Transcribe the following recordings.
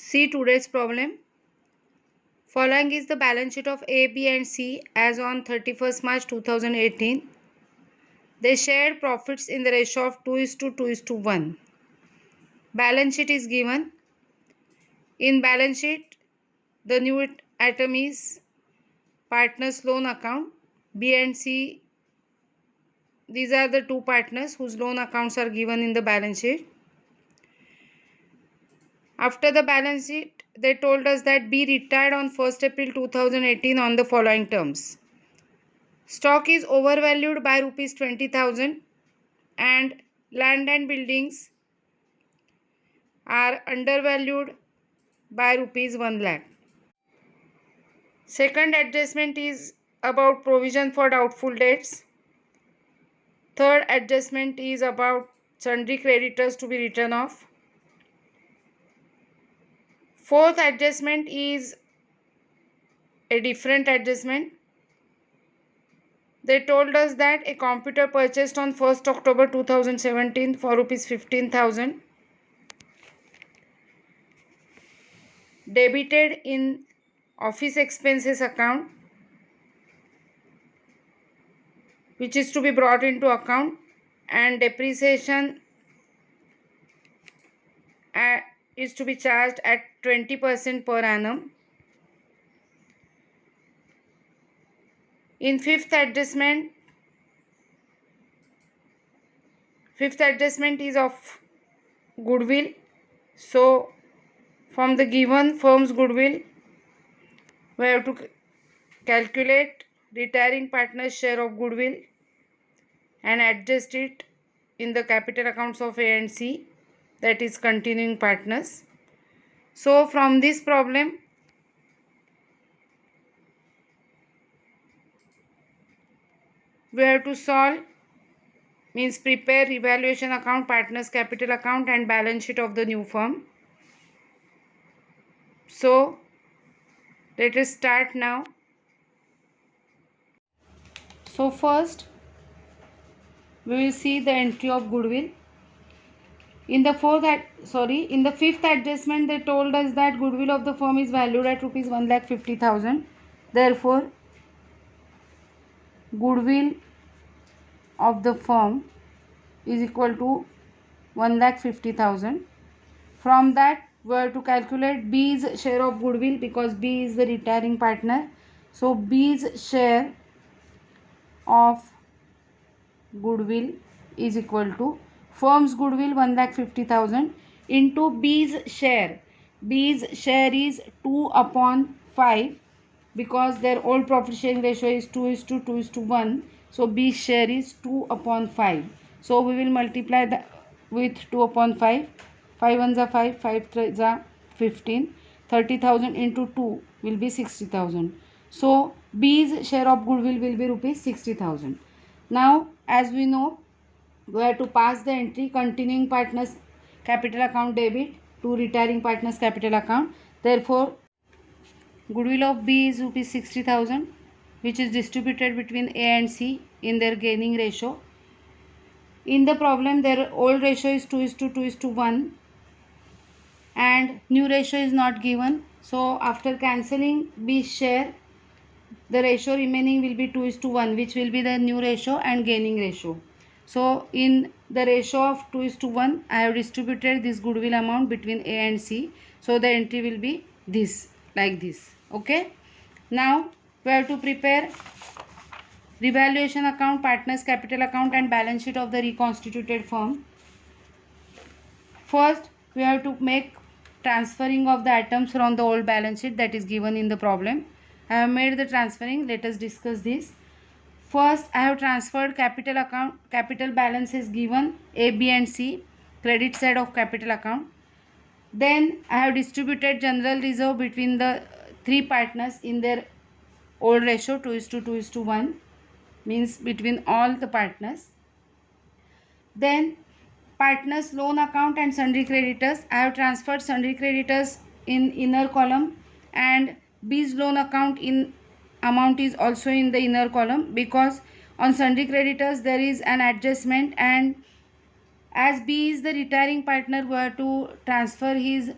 See today's problem. Following is the balance sheet of A, B and C as on 31st March 2018. They shared profits in the ratio of 2:2:1. Balance sheet is given. In balance sheet, the new item is partners loan account. B and C, these are the two partners whose loan accounts are given in the balance sheet. After the balance sheet, they told us that B retired on 1st April 2018 on the following terms. Stock is overvalued by rupees 20,000 and land and buildings are undervalued by rupees 1 lakh. Second adjustment is about provision for doubtful debts. Third adjustment is about sundry creditors to be written off. Fourth adjustment is a different adjustment. They told us that a computer purchased on 1st October 2017 for rupees 15,000 debited in office expenses account, which is to be brought into account, and depreciation is to be charged at 20% per annum. In fifth adjustment is of goodwill. So from the given firm's goodwill, we have to calculate retiring partner's share of goodwill and adjust it in the capital accounts of A and C, that is continuing partners. So from this problem, we have to solve, means prepare revaluation account, partners capital account and balance sheet of the new firm. So let us start now. So first we will see the entry of goodwill. In the fifth adjustment, they told us that goodwill of the firm is valued at rupees 1,50,000. Therefore, goodwill of the firm is equal to 1,50,000. From that, we have to calculate B's share of goodwill because B is the retiring partner. So B's share of goodwill is equal to firm's goodwill 1,50,000 into B's share. B's share is 2/5 because their old profit sharing ratio is 2:2:1. So B's share is 2/5. So we will multiply that with 2/5. 5 ones are 5, 5 threes are 15. 30,000 into 2 will be 60,000. So B's share of goodwill will be rupees 60,000. Now, as we know, we have to pass the entry continuing partners capital account debit to retiring partners capital account. Therefore, goodwill of B is rupees 60,000, which is distributed between A and C in their gaining ratio. In the problem, their old ratio is 2:2:1 and new ratio is not given. So after cancelling B's share, the ratio remaining will be 2:1, which will be the new ratio and gaining ratio. So in the ratio of 2:1, I have distributed this goodwill amount between A and C. So the entry will be this, like this. Okay. Now we have to prepare revaluation account, partners capital account and balance sheet of the reconstituted firm. First, we have to make transferring of the items from the old balance sheet that is given in the problem. I have made the transferring. Let us discuss this. First, I have transferred capital account, capital balance is given A, B and C, credit side of capital account. Then I have distributed general reserve between the three partners in their old ratio 2:2:1, means between all the partners. Then partners loan account and sundry creditors, I have transferred sundry creditors in inner column and B's loan account in amount is also in the inner column because on sundry creditors there is an adjustment, and as B is the retiring partner, we have to transfer his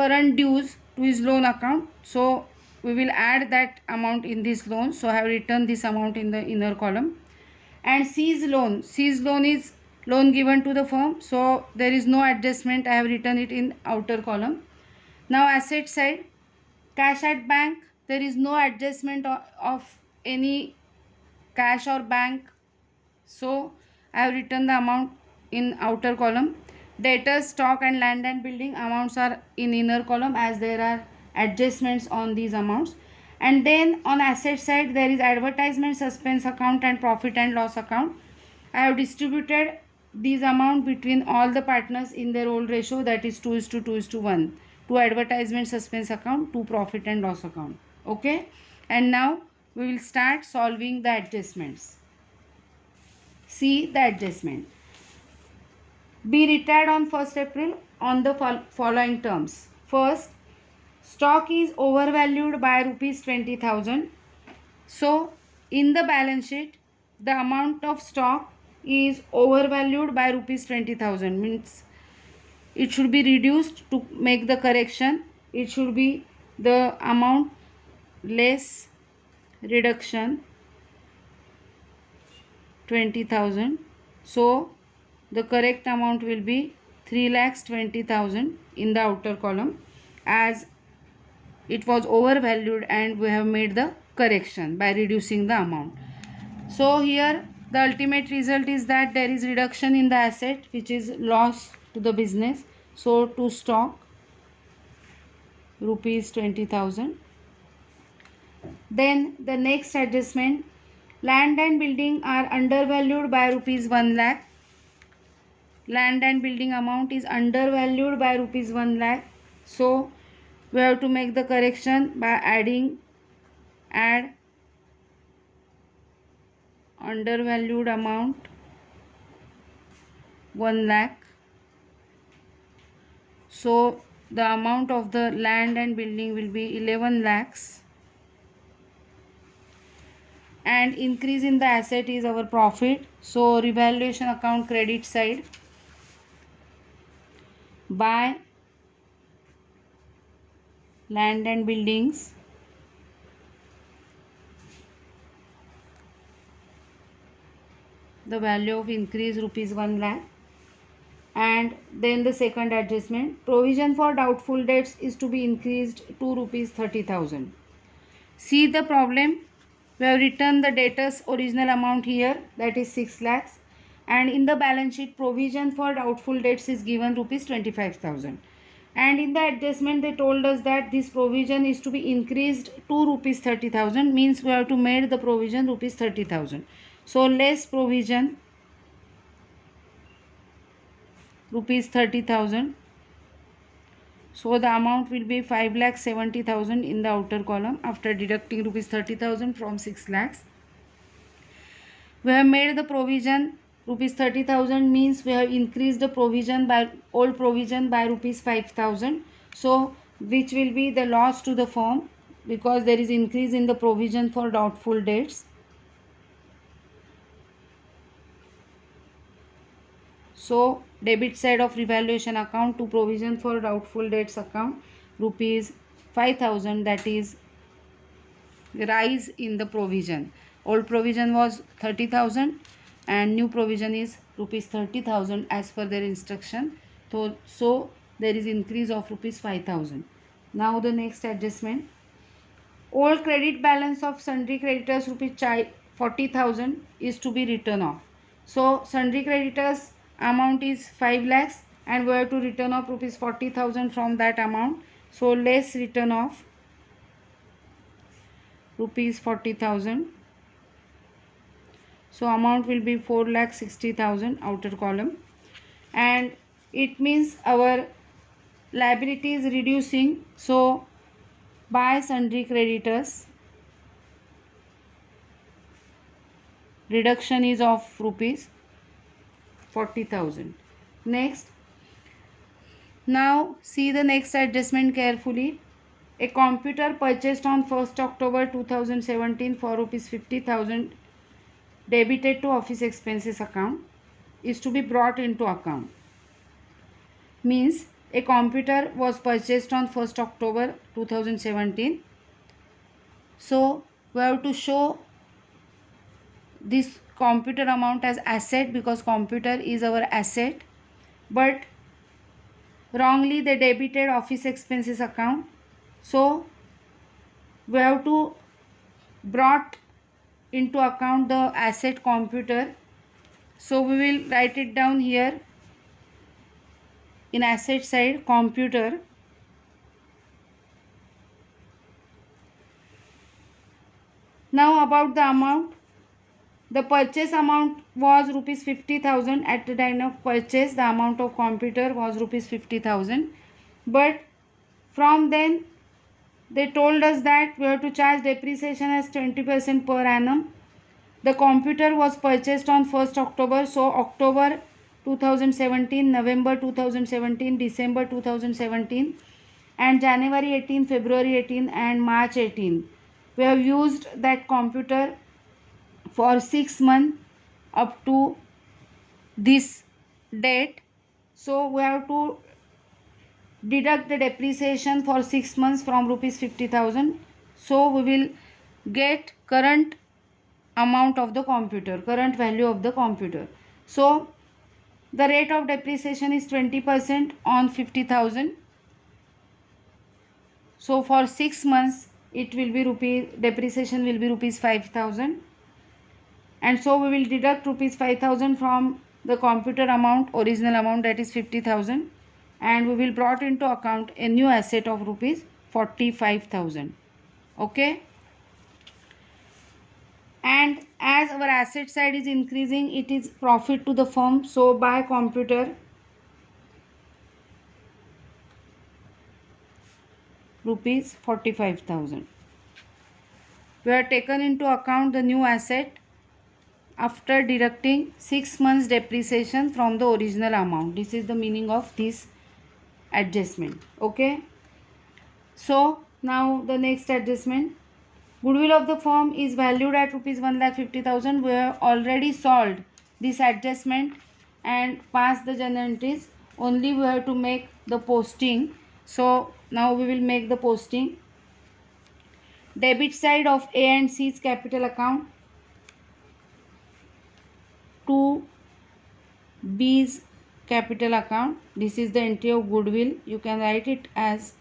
current dues to his loan account. So we will add that amount in this loan. So I have written this amount in the inner column. And C's loan is loan given to the firm, so there is no adjustment. I have written it in outer column. Now asset side, cash at bank, there is no adjustment of any cash or bank, so I have written the amount in outer column. Debtors, stock and land and building amounts are in inner column as there are adjustments on these amounts. And then on asset side there is advertisement, suspense account and profit and loss account. I have distributed these amount between all the partners in their old ratio, that is 2:2:1, to advertisement suspense account, to profit and loss account. Okay, and now we will start solving the adjustments. See the adjustment. Be retired on 1st April on the following terms. First, stock is overvalued by rupees 20,000. So in the balance sheet the amount of stock is overvalued by rupees 20,000, means it should be reduced. To make the correction, it should be the amount less reduction 20,000. So the correct amount will be 3,20,000 in the outer column, as it was overvalued and we have made the correction by reducing the amount. So here the ultimate result is that there is reduction in the asset, which is loss to the business. So to stock rupees 20,000. Then the next adjustment, land and building are undervalued by rupees 1 lakh. Land and building amount is undervalued by rupees 1 lakh. So we have to make the correction by add undervalued amount 1 lakh. So the amount of the land and building will be 11 lakhs. And increase in the asset is our profit. So revaluation account credit side, by land and buildings the value of increase rupees 1 lakh. And then the second adjustment, provision for doubtful debts is to be increased to rupees 30,000. See the problem, we have written the debtors original amount here, that is 6 lakhs, and in the balance sheet provision for doubtful debts is given rupees 25,000. And in the adjustment they told us that this provision is to be increased to rupees 30,000, means we have to make the provision rupees 30,000. So less provision rupees 30,000. So the amount will be 5,70,000 in the outer column after deducting rupees 30,000 from 6 lakhs. We have made the provision rupees 30,000, means we have increased the provision by old provision by rupees 5,000. So which will be the loss to the firm, because there is increase in the provision for doubtful debts. So debit side of revaluation account to provision for doubtful debts account rupees 5,000, that is rise in the provision. Old provision was 30,000 and new provision is rupees 30,000 as per their instruction. So there is increase of rupees 5,000. Now the next adjustment, old credit balance of sundry creditors rupees 40,000 is to be written off. So sundry creditors amount is 5 lakhs and we have to return off rupees 40,000 from that amount. So less return off rupees 40,000. So amount will be 4,60,000 outer column, and it means our liability is reducing. So by sundry creditors reduction is of rupees 40,000. Next, now see the next adjustment carefully. A computer purchased on 1st October 2017 for rupees 50,000 debited to office expenses account is to be brought into account. Means a computer was purchased on 1st October 2017. So we have to show this computer amount as asset because computer is our asset, but wrongly they debited office expenses account. So we have to brought into account the asset computer. So we will write it down here in asset side computer. Now about the amount. The purchase amount was rupees 50,000. At the time of purchase, the amount of computer was rupees 50,000. But from then, they told us that we have to charge depreciation as 20% per annum. The computer was purchased on 1st October. So October 2017, November 2017, December 2017, and January 18, February 18, and March 18. We have used that computer for 6 months up to this date. So we have to deduct the depreciation for 6 months from rupees 50,000. So we will get current amount of the computer, current value of the computer. So the rate of depreciation is 20% on 50,000. So for 6 months it will be depreciation will be rupees 5,000. And so we will deduct rupees 5,000 from the computer amount, original amount, that is 50,000, and we will brought into account a new asset of rupees 45,000. Okay. And as our asset side is increasing, it is profit to the firm. So by computer, rupees 45,000. We have taken into account the new asset after deducting 6 months depreciation from the original amount. This is the meaning of this adjustment. Okay. So now the next adjustment. Goodwill of the firm is valued at rupees 1,50,000. We have already solved this adjustment and passed the journal entries. Only we have to make the posting. So now we will make the posting. Debit side of A and C's capital account to B's capital account. This is the entry of goodwill. You can write it as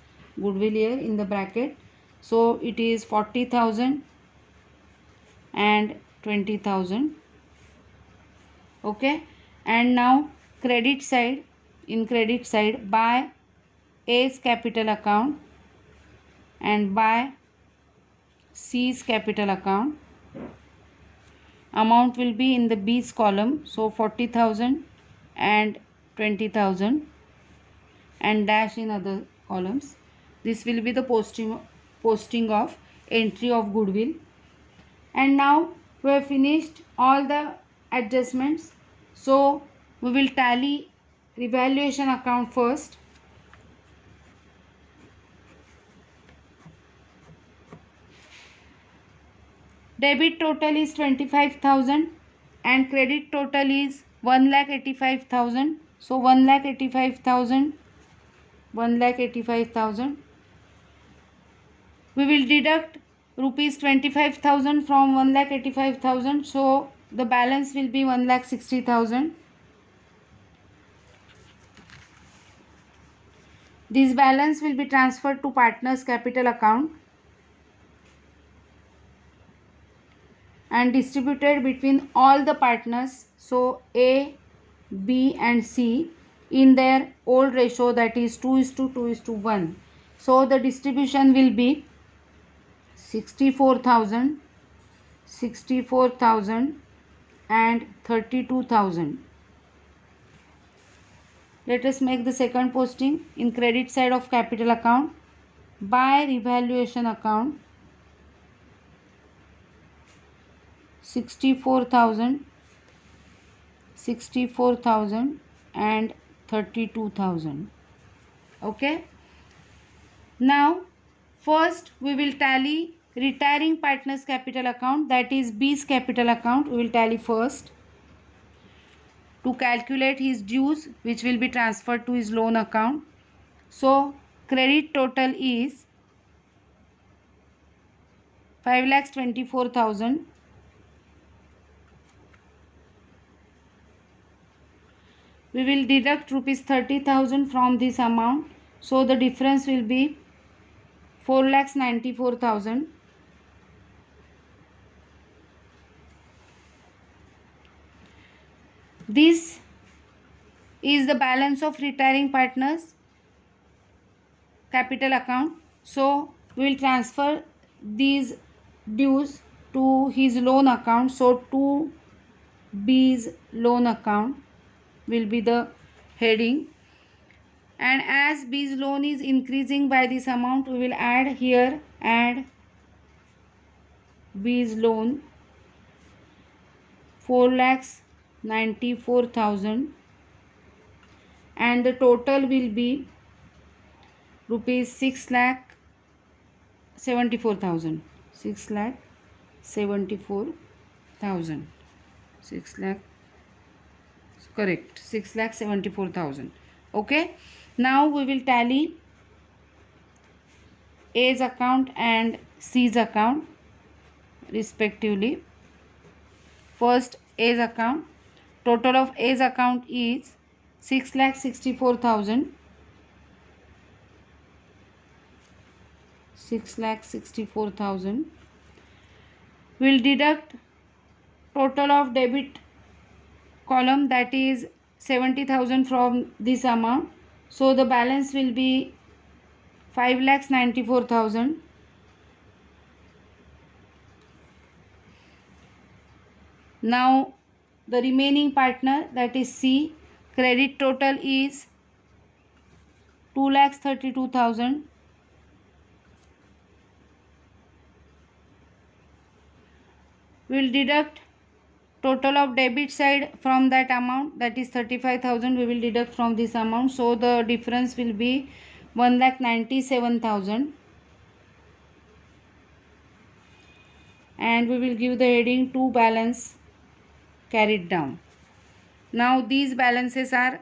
goodwill here in the bracket. So it is 40,000 and 20,000. Okay. And now credit side. In credit side, by A's capital account and by C's capital account, amount will be in the B's column. So 40,000 and 20,000 and dash in other columns. This will be the posting of entry of goodwill. And now we have finished all the adjustments. So we will tally revaluation account first. Debit total is 25,000 and credit total is 1,85,000. So 1,85,000, 1,85,000. We will deduct rupees 25,000 from 1,85,000. So the balance will be 1,60,000. This balance will be transferred to partners capital account and distributed between all the partners. So A, B and C in their old ratio, that is 2:2:1. So the distribution will be 64,000, 64,000 and 32,000. Let us make the second posting. In credit side of capital account, by revaluation account, 64,000, 64,000 and 32,000. Okay. Now first we will tally retiring partners capital account, that is B's capital account. We will tally first to calculate his dues, which will be transferred to his loan account. So credit total is 5,24,000. We will deduct rupees 30,000 from this amount. So the difference will be 4,94,000. This is the balance of retiring partners capital account. So we will transfer these dues to his loan account. So to B's loan account will be the heading, and as B's loan is increasing by this amount, we will add here, add B's loan 4,94,000, and the total will be rupees 6,74,000. 6,74,000. 6 lakh, correct, 6,74,000. Okay, now we will tally A's account and C's account respectively. First, A's account. Total of A's account is 6,64,000. 6,64,000. We'll deduct total of debit column, that is 70,000 from this amount. So the balance will be 5,94,000. Now the remaining partner, that is C, credit total is 2,32,000. We will deduct total of debit side from that amount, that is 35,000. We will deduct from this amount. So the difference will be 1,97,000. And we will give the heading to balance carried down. Now these balances are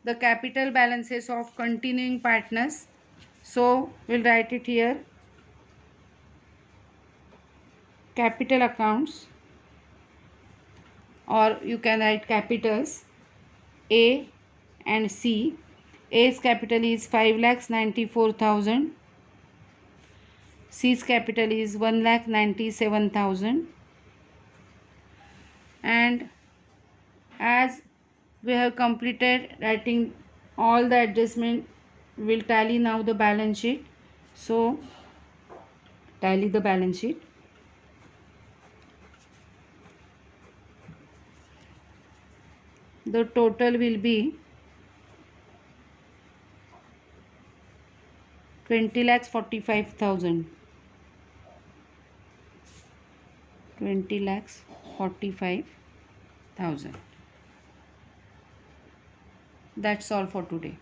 the capital balances of continuing partners. So we'll write it here. Capital accounts, or you can write capitals A and C. A's capital is 5,94,000. C's capital is 1,97,000. And as we have completed writing all the adjustment, we will tally now the balance sheet. So tally the balance sheet. The total will be 20,45,000. 20,45,000. That's all for today.